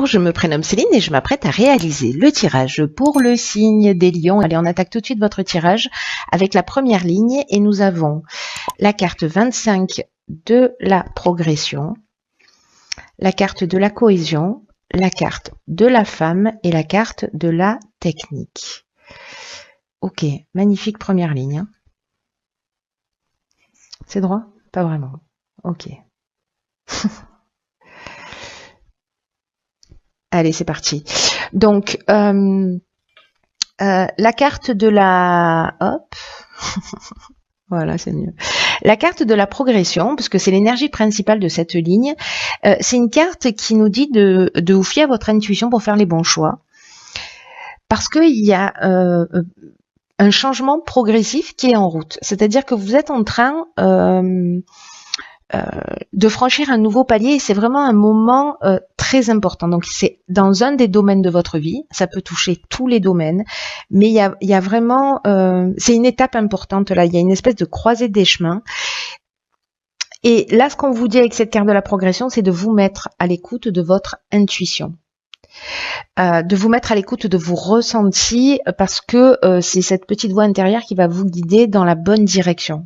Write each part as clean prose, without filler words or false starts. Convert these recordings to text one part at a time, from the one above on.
Je me prénomme Céline et je m'apprête à réaliser le tirage pour le signe des lions. Allez, on attaque tout de suite votre tirage avec la première ligne et nous avons la carte 25 de la progression, la carte de la cohésion, la carte de la femme et la carte de la technique. Ok, magnifique première ligne. C'est droit? Pas vraiment. Ok. Allez, c'est parti. Donc, la carte de la... Hop. Voilà, c'est mieux. La carte de la progression, parce que c'est l'énergie principale de cette ligne, c'est une carte qui nous dit de vous fier à votre intuition pour faire les bons choix. Parce qu'il y a un changement progressif qui est en route. C'est-à-dire que vous êtes en train... de franchir un nouveau palier et c'est vraiment un moment très important. Donc c'est dans un des domaines de votre vie, ça peut toucher tous les domaines, mais il y a vraiment, c'est une étape importante là, il y a une espèce de croisée des chemins. Et là, ce qu'on vous dit avec cette carte de la progression, c'est de vous mettre à l'écoute de votre intuition. De vous mettre à l'écoute de vos ressentis parce que c'est cette petite voix intérieure qui va vous guider dans la bonne direction.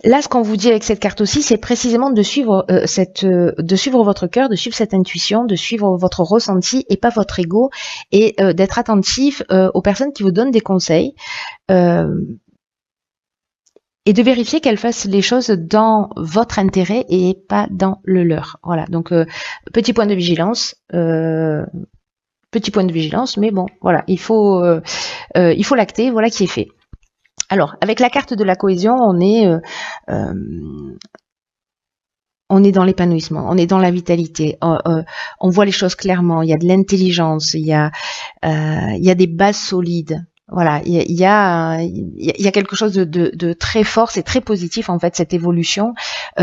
Là, ce qu'on vous dit avec cette carte aussi, c'est précisément de suivre de suivre votre cœur, de suivre cette intuition, de suivre votre ressenti et pas votre ego, et d'être attentif aux personnes qui vous donnent des conseils et de vérifier qu'elles fassent les choses dans votre intérêt et pas dans le leur. Voilà. Donc petit point de vigilance. Petit point de vigilance, mais bon, voilà, il faut l'acter, voilà qui est fait. Alors, avec la carte de la cohésion, on est dans l'épanouissement, on est dans la vitalité, on voit les choses clairement, il y a de l'intelligence, il y a des bases solides. Voilà, il y a quelque chose de très fort, c'est très positif en fait cette évolution.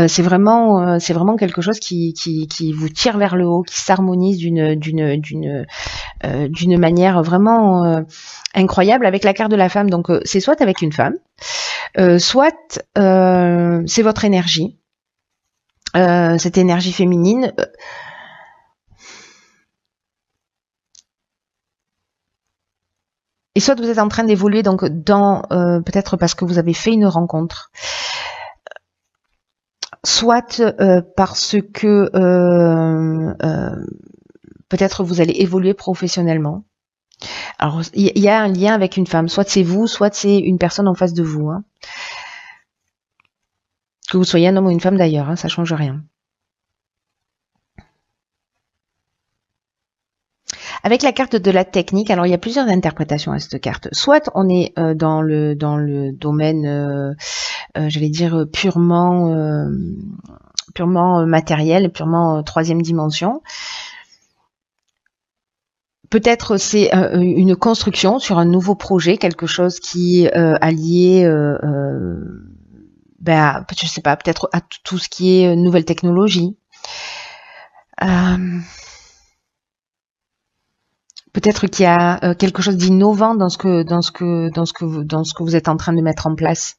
C'est vraiment quelque chose qui vous tire vers le haut, qui s'harmonise d'une manière vraiment incroyable avec la carte de la femme. Donc c'est soit avec une femme, soit c'est votre énergie, cette énergie féminine. Et soit vous êtes en train d'évoluer donc dans peut-être parce que vous avez fait une rencontre, soit parce que peut-être vous allez évoluer professionnellement. Alors il y a un lien avec une femme, soit c'est vous, soit c'est une personne en face de vous. Hein. Que vous soyez un homme ou une femme d'ailleurs, hein, ça change rien. Avec la carte de la technique, alors il y a plusieurs interprétations à cette carte. Soit on est dans le domaine, j'allais dire purement matériel, purement troisième dimension. Peut-être c'est une construction sur un nouveau projet, quelque chose qui est allié, je sais pas, peut-être à tout ce qui est nouvelle technologie. Peut-être qu'il y a quelque chose d'innovant dans ce que vous êtes en train de mettre en place.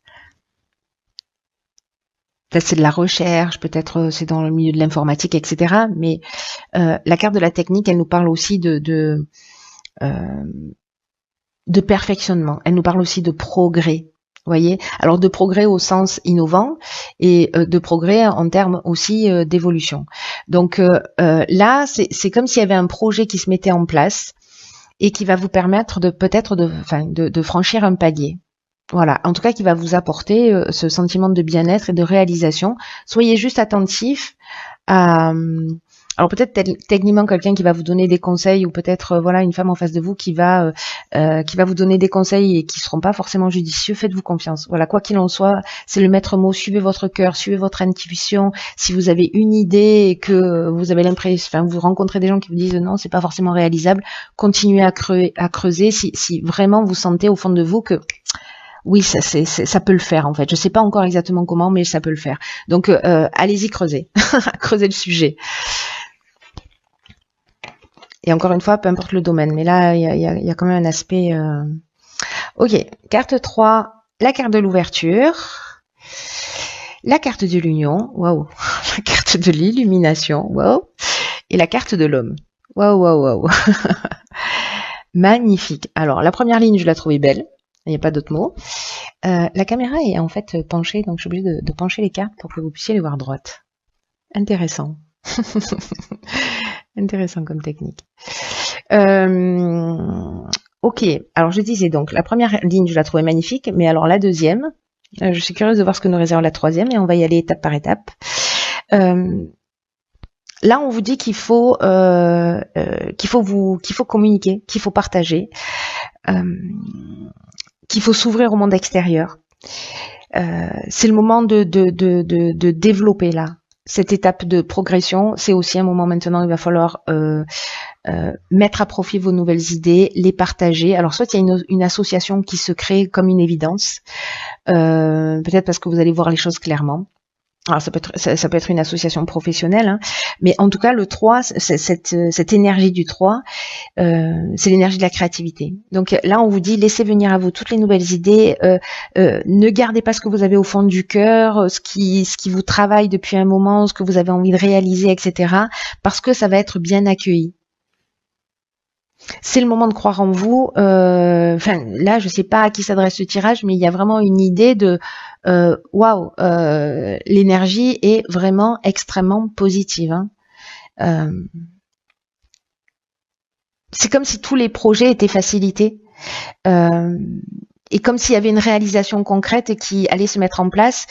Peut-être c'est de la recherche, peut-être c'est dans le milieu de l'informatique, etc. Mais la carte de la technique, elle nous parle aussi de perfectionnement. Elle nous parle aussi de progrès. Vous voyez, alors de progrès au sens innovant et de progrès en termes aussi d'évolution. Donc là, c'est comme s'il y avait un projet qui se mettait en place et qui va vous permettre de franchir un palier. Voilà, en tout cas qui va vous apporter ce sentiment de bien-être et de réalisation. Soyez juste attentif à... Alors peut-être techniquement quelqu'un qui va vous donner des conseils ou peut-être voilà une femme en face de vous qui va vous donner des conseils et qui seront pas forcément judicieux. Faites-vous confiance. Voilà, quoi qu'il en soit, c'est le maître mot. Suivez votre cœur, suivez votre intuition. Si vous avez une idée et que vous avez l'impression, vous rencontrez des gens qui vous disent non, c'est pas forcément réalisable, continuez à creuser. Si vraiment vous sentez au fond de vous que oui, ça peut le faire en fait. Je sais pas encore exactement comment, mais ça peut le faire. Donc allez-y creuser, creuser le sujet. Et encore une fois, peu importe le domaine. Mais là, il y a quand même un aspect... Ok, carte 3, la carte de l'ouverture. La carte de l'union, waouh, la carte de l'illumination, waouh, et la carte de l'homme. Waouh, waouh, waouh. Magnifique. Alors, la première ligne, je la trouvais belle. Il n'y a pas d'autre mot. La caméra est en fait penchée, donc je suis obligée de pencher les cartes pour que vous puissiez les voir droites. Intéressant. Intéressant comme technique. Ok, alors je disais donc, la première ligne, je la trouvais magnifique, mais alors la deuxième, je suis curieuse de voir ce que nous réserve la troisième, et on va y aller étape par étape. Là, on vous dit qu'il faut communiquer, qu'il faut partager, qu'il faut s'ouvrir au monde extérieur. C'est le moment de développer là. Cette étape de progression, c'est aussi un moment maintenant où il va falloir mettre à profit vos nouvelles idées, les partager. Alors soit il y a une association qui se crée comme une évidence, peut-être parce que vous allez voir les choses clairement. Alors ça peut être une association professionnelle, hein, mais en tout cas le 3, cette énergie du 3, c'est l'énergie de la créativité. Donc là on vous dit laissez venir à vous toutes les nouvelles idées, ne gardez pas ce que vous avez au fond du cœur, ce qui vous travaille depuis un moment, ce que vous avez envie de réaliser, etc. parce que ça va être bien accueilli. C'est le moment de croire en vous. Enfin, là, je sais pas à qui s'adresse ce tirage, mais il y a vraiment une idée de waouh, l'énergie est vraiment extrêmement positive. Hein. C'est comme si tous les projets étaient facilités. Et comme s'il y avait une réalisation concrète qui allait se mettre en place.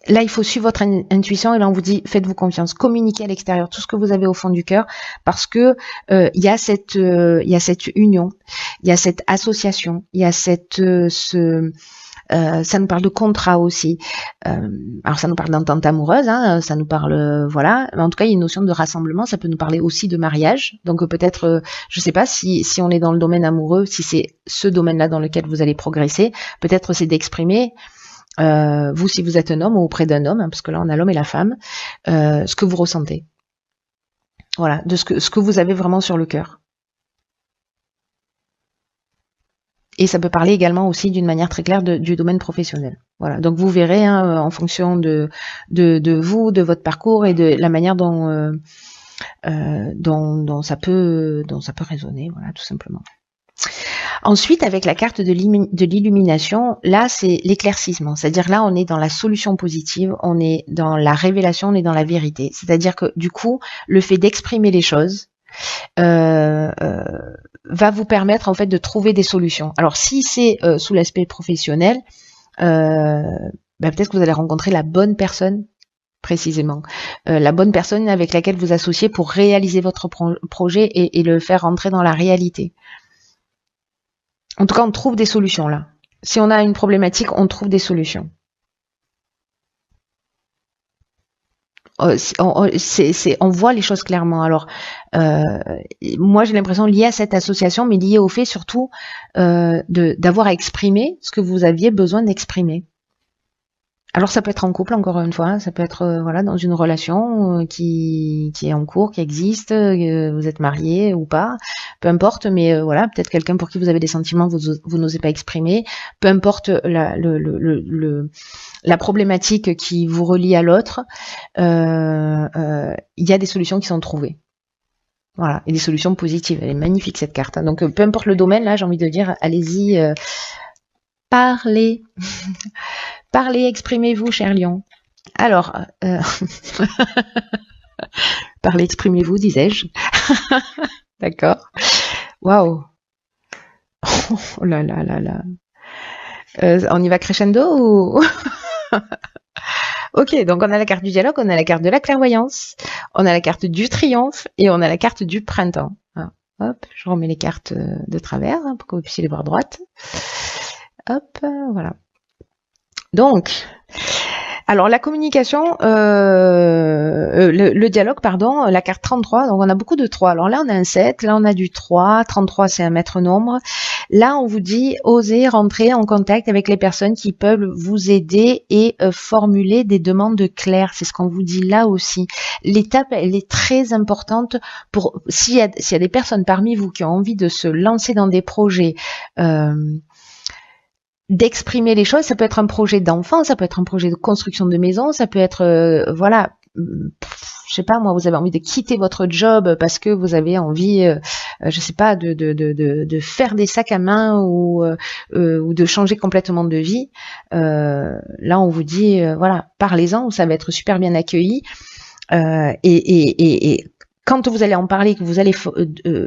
Là, il faut suivre votre intuition et là, on vous dit, faites-vous confiance, communiquez à l'extérieur tout ce que vous avez au fond du cœur parce que il y a cette union, il y a cette association, il y a ça nous parle de contrat aussi. Alors ça nous parle d'entente amoureuse, hein, ça nous parle, voilà. Mais en tout cas, il y a une notion de rassemblement. Ça peut nous parler aussi de mariage. Donc peut-être, je sais pas si on est dans le domaine amoureux, si c'est ce domaine-là dans lequel vous allez progresser. Peut-être c'est d'exprimer. Vous, si vous êtes un homme ou auprès d'un homme, hein, parce que là on a l'homme et la femme, ce que vous ressentez. Voilà, de ce que vous avez vraiment sur le cœur. Et ça peut parler également aussi d'une manière très claire du domaine professionnel. Voilà, donc vous verrez hein, en fonction de vous, de votre parcours et de la manière dont ça peut résonner, voilà, tout simplement. Ensuite, avec la carte de l'illumination, là, c'est l'éclaircissement. C'est-à-dire là, on est dans la solution positive, on est dans la révélation, on est dans la vérité. C'est-à-dire que du coup, le fait d'exprimer les choses va vous permettre en fait de trouver des solutions. Alors, si c'est sous l'aspect professionnel, peut-être que vous allez rencontrer la bonne personne précisément, la bonne personne avec laquelle vous associez pour réaliser votre projet et le faire rentrer dans la réalité. En tout cas, on trouve des solutions là. Si on a une problématique, on trouve des solutions. On voit les choses clairement. Alors, moi, j'ai l'impression liée à cette association, mais liée au fait surtout d'avoir à exprimer ce que vous aviez besoin d'exprimer. Alors ça peut être en couple encore une fois, hein, ça peut être voilà dans une relation qui est en cours, qui existe, vous êtes marié ou pas, peu importe, mais voilà peut-être quelqu'un pour qui vous avez des sentiments vous n'osez pas exprimer, peu importe la problématique qui vous relie à l'autre, il y a des solutions qui sont trouvées. Voilà, et des solutions positives. Elle est magnifique cette carte. Hein. Donc peu importe le domaine, là j'ai envie de dire, allez-y, parlez. Parlez, exprimez-vous, cher lion. Alors, parlez, exprimez-vous, disais-je. D'accord. Waouh. Oh là là là là. On y va crescendo ou... Ok, donc on a la carte du dialogue, on a la carte de la clairvoyance, on a la carte du triomphe et on a la carte du printemps. Alors, hop, je remets les cartes de travers hein, pour que vous puissiez les voir droites. Hop, voilà. Donc, alors la communication, le dialogue, pardon, la carte 33, donc on a beaucoup de 3. Alors là, on a un 7, là, on a du 3, 33, c'est un maître nombre. Là, on vous dit, osez rentrer en contact avec les personnes qui peuvent vous aider et formuler des demandes claires. C'est ce qu'on vous dit là aussi. L'étape, elle est très importante pour, s'il y a des personnes parmi vous qui ont envie de se lancer dans des projets, d'exprimer les choses. Ça peut être un projet d'enfant, ça peut être un projet de construction de maison, ça peut être, voilà, je sais pas moi, vous avez envie de quitter votre job parce que vous avez envie, je sais pas, de faire des sacs à main ou de changer complètement de vie. Là, on vous dit, voilà, parlez-en, ça va être super bien accueilli. Et quand vous allez en parler, que vous allez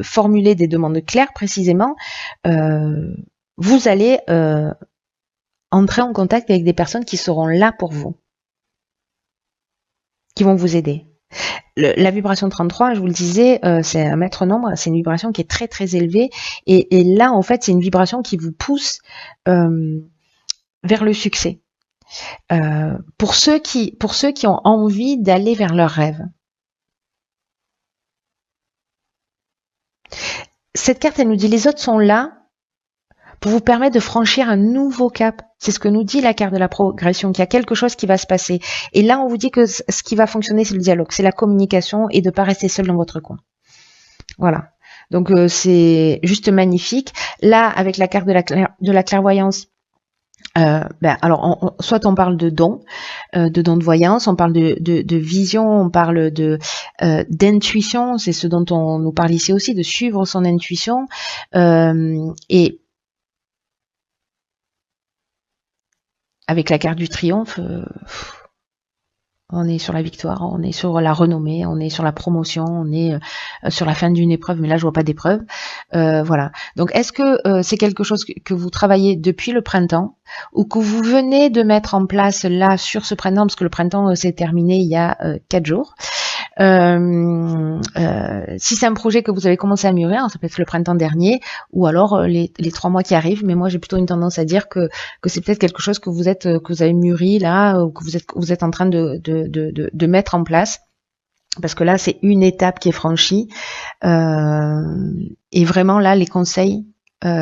formuler des demandes claires précisément, vous allez entrer en contact avec des personnes qui seront là pour vous, qui vont vous aider. La vibration 33, je vous le disais, c'est un maître nombre, c'est une vibration qui est très très élevée, et là en fait c'est une vibration qui vous pousse vers le succès. Pour ceux qui ont envie d'aller vers leurs rêves. Cette carte, elle nous dit les autres sont là pour vous permettre de franchir un nouveau cap. C'est ce que nous dit la carte de la progression, qu'il y a quelque chose qui va se passer. Et là, on vous dit que ce qui va fonctionner, c'est le dialogue, c'est la communication et de ne pas rester seul dans votre coin. Voilà. Donc, c'est juste magnifique. Là, avec la carte de la clairvoyance, alors, soit on parle de dons de voyance, on parle de vision, on parle d'intuition, c'est ce dont on nous parle ici aussi, de suivre son intuition, et avec la carte du triomphe, on est sur la victoire, on est sur la renommée, on est sur la promotion, on est sur la fin d'une épreuve, mais là je vois pas d'épreuve. Voilà. Donc est-ce que c'est quelque chose que vous travaillez depuis le printemps ou que vous venez de mettre en place là sur ce printemps, parce que le printemps s'est terminé il y a 4 jours. Si c'est un projet que vous avez commencé à mûrir, ça peut être le printemps dernier, ou alors les 3 mois qui arrivent, mais moi j'ai plutôt une tendance à dire que c'est peut-être quelque chose que vous avez mûri là, ou que vous êtes en train de mettre en place. Parce que là, c'est une étape qui est franchie. Et vraiment, là, les conseils,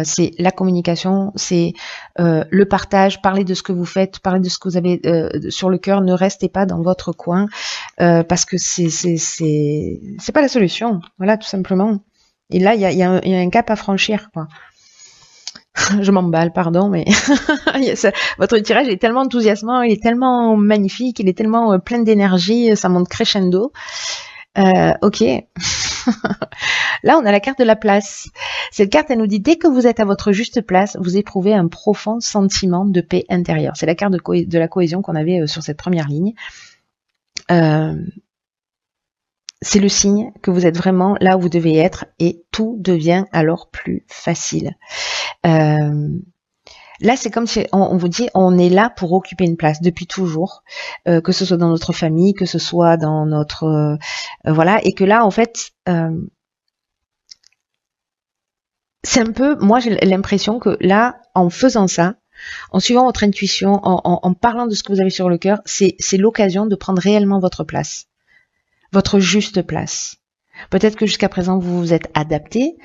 c'est la communication, c'est le partage, parler de ce que vous faites, parler de ce que vous avez sur le cœur. Ne restez pas dans votre coin, parce que c'est pas la solution. Voilà, tout simplement. Et là, il y a un cap à franchir, quoi. Je m'emballe, pardon, mais votre tirage est tellement enthousiasmant, il est tellement magnifique, il est tellement plein d'énergie, ça monte crescendo. Ok. Là, on a la carte de la place. Cette carte, elle nous dit, dès que vous êtes à votre juste place, vous éprouvez un profond sentiment de paix intérieure. C'est la carte de la cohésion qu'on avait sur cette première ligne. C'est le signe que vous êtes vraiment là où vous devez être et tout devient alors plus facile. Là, c'est comme si on vous dit, on est là pour occuper une place depuis toujours, que ce soit dans notre famille, que ce soit dans notre voilà, et que là, en fait, c'est un peu, moi, j'ai l'impression que là, en faisant ça, en suivant votre intuition, en parlant de ce que vous avez sur le cœur, c'est l'occasion de prendre réellement votre place, votre juste place. Peut-être que jusqu'à présent, vous vous êtes adapté.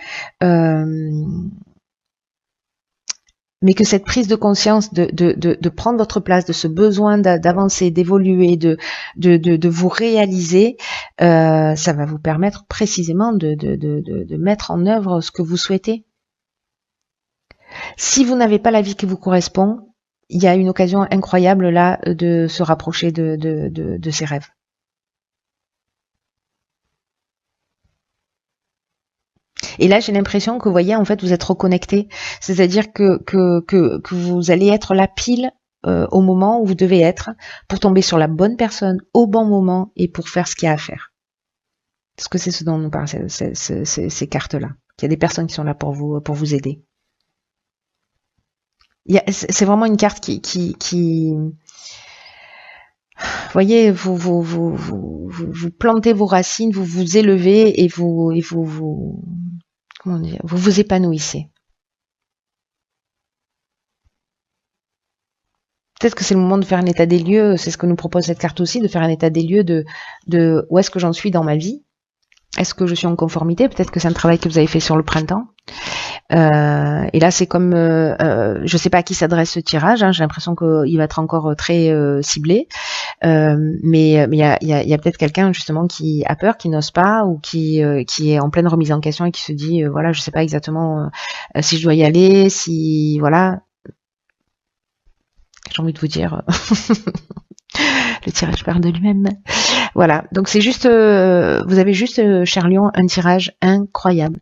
Mais que cette prise de conscience de prendre votre place, de ce besoin d'avancer, d'évoluer, de vous réaliser, ça va vous permettre précisément de mettre en œuvre ce que vous souhaitez. Si vous n'avez pas la vie qui vous correspond, il y a une occasion incroyable là de se rapprocher de ses rêves. Et là, j'ai l'impression que, vous voyez, en fait, vous êtes reconnecté. C'est-à-dire que vous allez être là pile au moment où vous devez être pour tomber sur la bonne personne au bon moment et pour faire ce qu'il y a à faire. Parce que c'est ce dont on nous parle, ces cartes-là. Il y a des personnes qui sont là pour vous aider. C'est vraiment une carte qui vous voyez, vous plantez vos racines, vous vous élevez et comment dire, vous vous épanouissez. Peut-être que c'est le moment de faire un état des lieux, c'est ce que nous propose cette carte aussi, de faire un état des lieux de où est-ce que j'en suis dans ma vie. Est-ce que je suis en conformité? Peut-être que c'est un travail que vous avez fait sur le printemps. Et là, c'est comme, je sais pas à qui s'adresse ce tirage. Hein, j'ai l'impression qu'il va être encore très ciblé. Mais il y a peut-être quelqu'un justement qui a peur, qui n'ose pas, ou qui est en pleine remise en question et qui se dit, voilà, je sais pas exactement si je dois y aller, si voilà. j'ai envie de vous dire. Le tirage parle de lui-même. Voilà, donc c'est juste, vous avez juste, cher Lion, un tirage incroyable.